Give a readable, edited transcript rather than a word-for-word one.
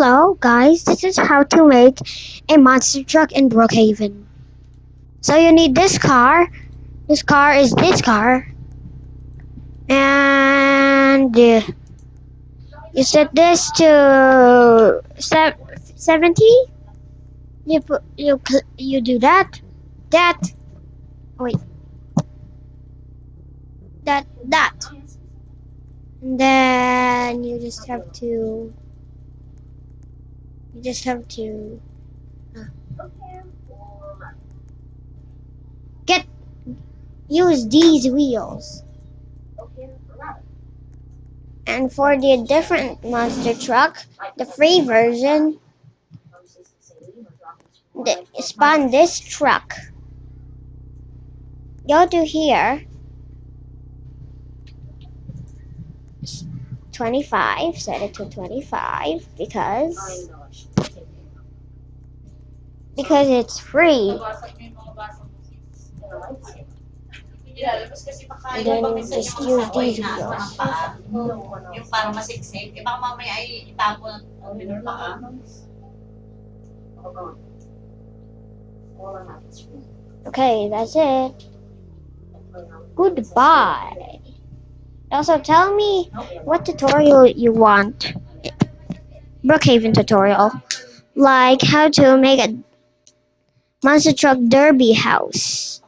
Hello guys, this is how to make a monster truck in Brookhaven. So you need this car. This car is this car. And you set this to 70. You do that. That. Wait. That. And then you just have to uh, get use these wheels. And for the different monster truck, the free version, spawn this truck. Go to here, 25, set it to 25 because it's free. And then just use these wheels. Yung parang masiksik. Eh baka mamaya ay itapon ang pinaka. Okay, that's it. Goodbye. Also, tell me what tutorial you want. Brookhaven tutorial. Like how to make a monster truck derby house.